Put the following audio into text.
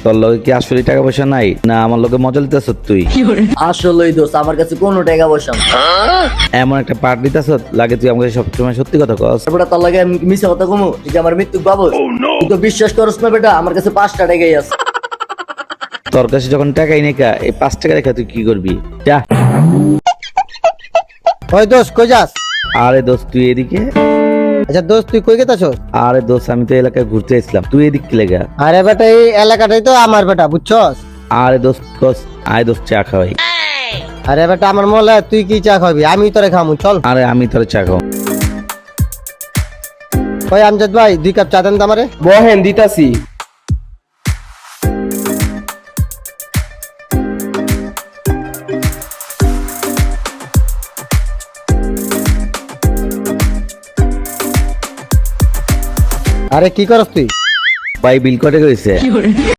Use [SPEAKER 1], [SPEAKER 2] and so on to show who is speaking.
[SPEAKER 1] তোর লগে কি আসলে টাকা পয়সা নাই না আমার লগে মজা লিতেছ তুই?
[SPEAKER 2] আসলেই দোস্ত আমার কাছে কোনো টাকা পয়সা না।
[SPEAKER 1] এমন একটা পার্ট দিতেছ লাগে তুই আমাকে সবসময় সত্যি কথা কস।
[SPEAKER 2] বেটা তোর লাগে আমি মিশা কথা কমু তুই কি আমার মৃত্যু পাবো? তুই তো বিশ্বাস করস না বেটা, আমার কাছে 5টা টাকাই আছে।
[SPEAKER 1] তোর কাছে যখন টাকাই নেই কা, এই 5 টাকা রেখা তুই কি করবি? যা।
[SPEAKER 3] ওই দোস্ত কই যাস?
[SPEAKER 1] আরে দোস্ত তুই এদিকে।
[SPEAKER 3] আচ্ছা দোস্ত তুই কই গেতাছস?
[SPEAKER 1] আরে দোস্ত আমি তো এলাকায় ঘুরতে এসেছিলাম, তুই এদিক কি লেগা?
[SPEAKER 3] আরে বেটা এই এলাকাটাই তো আমার বেটা, বুঝছস?
[SPEAKER 1] আরে দোস্ত কস আয় দোস্ত চা খাওয়াই।
[SPEAKER 3] আরে বেটা আমার মলে তুই কি চা খাবি, আমি তোরে খামু, চল।
[SPEAKER 1] আরে আমি তোর চা খাও।
[SPEAKER 3] ওই আমজাদ ভাই 2 কাপ চা দেন তো আমারে।
[SPEAKER 4] বহেন দিতাছি।
[SPEAKER 3] আরে কি করস তুই?
[SPEAKER 1] ভাই বিল কটে গেছে?